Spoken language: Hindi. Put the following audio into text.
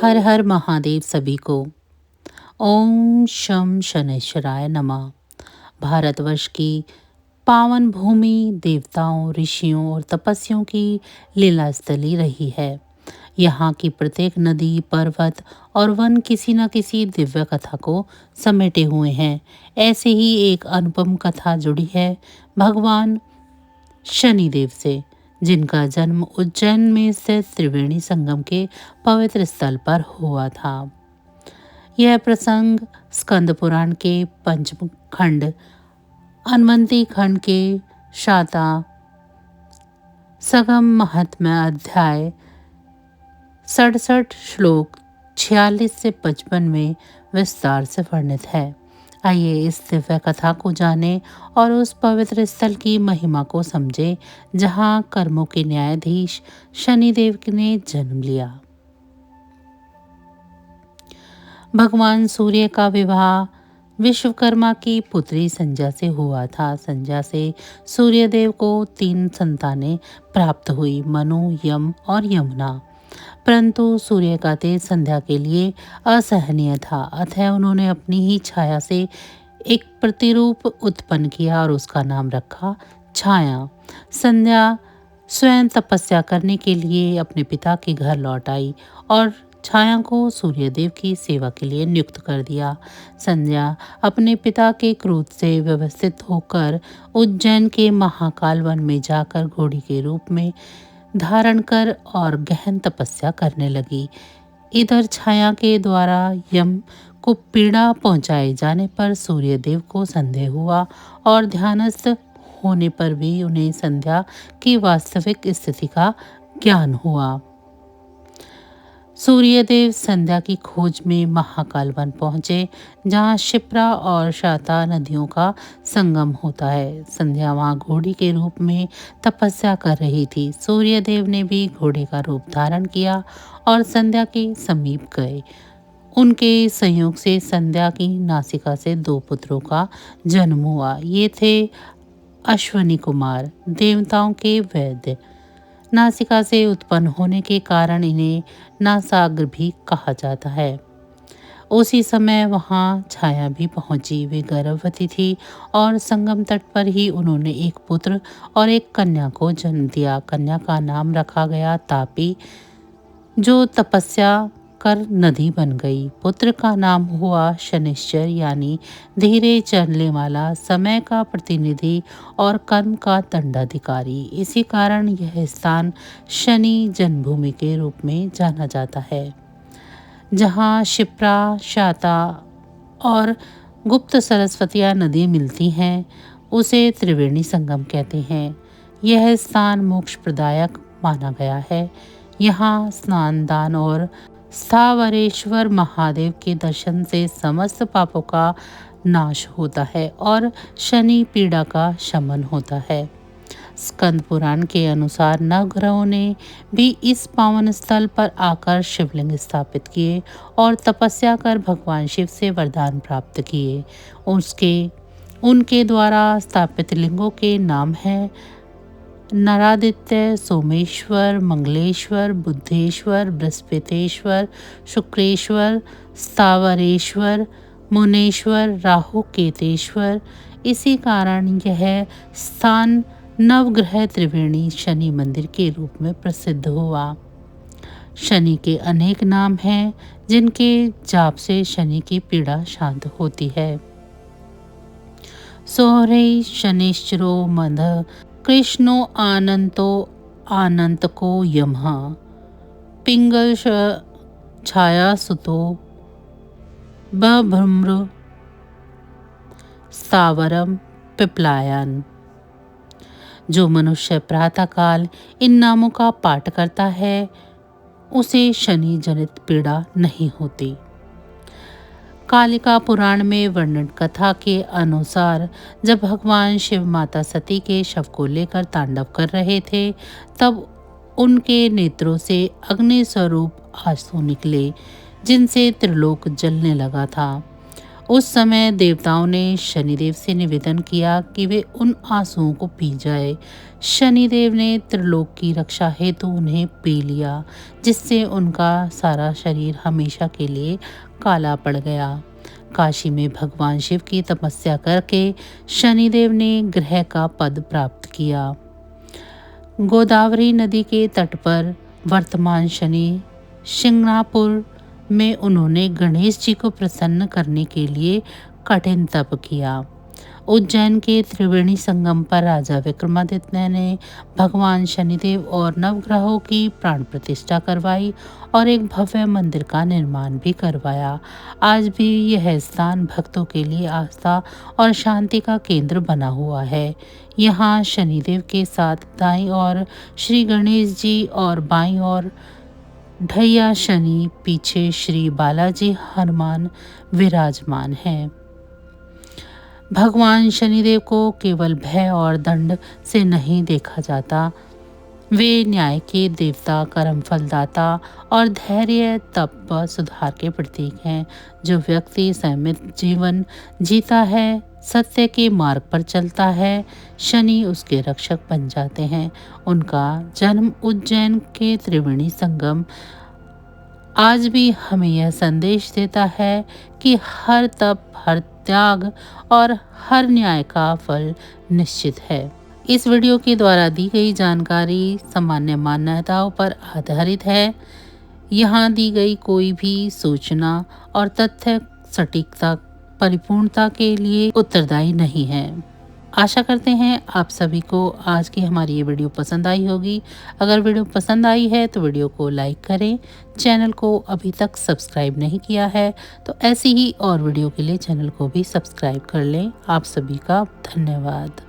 हर हर महादेव सभी को। ओम शम शनैश्वराय नमः। भारतवर्ष की पावन भूमि देवताओं, ऋषियों और तपस्वियों की लीला स्थली रही है। यहाँ की प्रत्येक नदी, पर्वत और वन किसी न किसी दिव्य कथा को समेटे हुए हैं। ऐसे ही एक अनुपम कथा जुड़ी है भगवान शनिदेव से, जिनका जन्म उज्जैन में स्थित त्रिवेणी संगम के पवित्र स्थल पर हुआ था। यह प्रसंग स्कंद पुराण के पंचम खंड अन्वंती खंड के शाता सगम महात्म्य अध्याय 67 श्लोक 46 से 55 में विस्तार से वर्णित है। आइए इस दिव्य कथा को जानें और उस पवित्र स्थल की महिमा को समझें जहां कर्मों के न्यायाधीश शनिदेव ने जन्म लिया। भगवान सूर्य का विवाह विश्वकर्मा की पुत्री संध्या से हुआ था। संध्या से सूर्यदेव को 3 संतानें प्राप्त हुई, मनु, यम और यमुना। परंतु सूर्य का तेज संध्या के लिए असहनीय था, अतः उन्होंने अपनी ही छाया से एक प्रतिरूप उत्पन्न किया और उसका नाम रखा छाया। संध्या स्वयं तपस्या करने के लिए अपने पिता के घर लौट आई और छाया को सूर्यदेव की सेवा के लिए नियुक्त कर दिया। संध्या अपने पिता के क्रोध से व्यवस्थित होकर उज्जैन के महाकाल वन में जाकर घोड़ी के रूप में धारण कर और गहन तपस्या करने लगी। इधर छाया के द्वारा यम को पीड़ा पहुंचाए जाने पर सूर्यदेव को संदेह हुआ और ध्यानस्थ होने पर भी उन्हें संध्या की वास्तविक स्थिति का ज्ञान हुआ। सूर्यदेव संध्या की खोज में महाकाल वन पहुंचे, जहां शिप्रा और शाता नदियों का संगम होता है। संध्या वहां घोड़ी के रूप में तपस्या कर रही थी। सूर्यदेव ने भी घोड़े का रूप धारण किया और संध्या के समीप गए। उनके संयोग से संध्या की नासिका से 2 पुत्रों का जन्म हुआ। ये थे अश्वनी कुमार, देवताओं के वैद्य। नासिका से उत्पन्न होने के कारण इन्हें नासाग्र भी कहा जाता है। उसी समय वहां छाया भी पहुंची। वे गर्भवती थी और संगम तट पर ही उन्होंने एक पुत्र और एक कन्या को जन्म दिया। कन्या का नाम रखा गया तापी, जो तपस्या कर नदी बन गई। पुत्र का नाम हुआ शनिश्चर, यानी धीरे चलने वाला, समय का प्रतिनिधि और कर्म का दंडाधिकारी। इसी कारण यह स्थान शनि जन्मभूमि के रूप में जाना जाता है। जहाँ शिप्रा, शाता और गुप्त सरस्वतिया नदी मिलती हैं, उसे त्रिवेणी संगम कहते हैं। यह स्थान मोक्ष प्रदायक माना गया है। यहाँ स्नान, दान और स्थावरेश्वर महादेव के दर्शन से समस्त पापों का नाश होता है और शनि पीड़ा का शमन होता है। स्कंद पुराण के अनुसार नवग्रहों ने भी इस पावन स्थल पर आकर शिवलिंग स्थापित किए और तपस्या कर भगवान शिव से वरदान प्राप्त किए। उनके द्वारा स्थापित लिंगों के नाम हैं नरादित्य, सोमेश्वर, मंगलेश्वर, बुद्धेश्वर, बृहस्पतिश्वर, शुक्रेश्वर, स्थावरेश्वर, मुनेश्वर, राहु केतेश्वर। इसी कारण यह स्थान नवग्रह त्रिवेणी शनि मंदिर के रूप में प्रसिद्ध हुआ। शनि के अनेक नाम हैं, जिनके जाप से शनि की पीड़ा शांत होती है। सोहरे शनिश्चरो मध, कृष्णो आनंतो आनंत को यमः, पिंगल छाया सुतो बभ्रमृ, स्थावरम पिप्लायन। जो मनुष्य प्रातःकाल इन नामों का पाठ करता है, उसे शनि जनित पीड़ा नहीं होती। कालिका पुराण में वर्णित कथा के अनुसार जब भगवान शिव माता सती के शव को लेकर तांडव कर रहे थे, तब उनके नेत्रों से अग्नि स्वरूप आंसू निकले, जिनसे त्रिलोक जलने लगा था। उस समय देवताओं ने शनिदेव से निवेदन किया कि वे उन आंसुओं को पी जाए। शनिदेव ने त्रिलोक की रक्षा हेतु उन्हें पी लिया, जिससे उनका सारा शरीर हमेशा के लिए काला पड़ गया। काशी में भगवान शिव की तपस्या करके शनिदेव ने ग्रह का पद प्राप्त किया। गोदावरी नदी के तट पर वर्तमान शनि शिंगणापुर में उन्होंने गणेश जी को प्रसन्न करने के लिए कठिन तप किया। उज्जैन के त्रिवेणी संगम पर राजा विक्रमादित्य ने भगवान शनिदेव और नवग्रहों की प्राण प्रतिष्ठा करवाई और एक भव्य मंदिर का निर्माण भी करवाया। आज भी यह स्थान भक्तों के लिए आस्था और शांति का केंद्र बना हुआ है। यहाँ शनिदेव के साथ दाईं ओर श्री गणेश जी और बाईं ओर ढैया शनि, पीछे श्री बालाजी हनुमान विराजमान हैं। भगवान शनिदेव को केवल भय और दंड से नहीं देखा जाता, वे न्याय के देवता, कर्म फलदाता और धैर्य, तप व सुधार के प्रतीक हैं। जो व्यक्ति संयमित जीवन जीता है, सत्य के मार्ग पर चलता है, शनि उसके रक्षक बन जाते हैं। उनका जन्म उज्जैन के त्रिवेणी संगम आज भी हमें यह संदेश देता है कि हर तप, हर त्याग और हर न्याय का फल निश्चित है। इस वीडियो के द्वारा दी गई जानकारी सामान्य मान्यताओं पर आधारित है। यहाँ दी गई कोई भी सूचना और तथ्य सटीकता, परिपूर्णता के लिए उत्तरदायी नहीं है। आशा करते हैं आप सभी को आज की हमारी ये वीडियो पसंद आई होगी। अगर वीडियो पसंद आई है तो वीडियो को लाइक करें। चैनल को अभी तक सब्सक्राइब नहीं किया है तो ऐसी ही और वीडियो के लिए चैनल को भी सब्सक्राइब कर लें। आप सभी का धन्यवाद।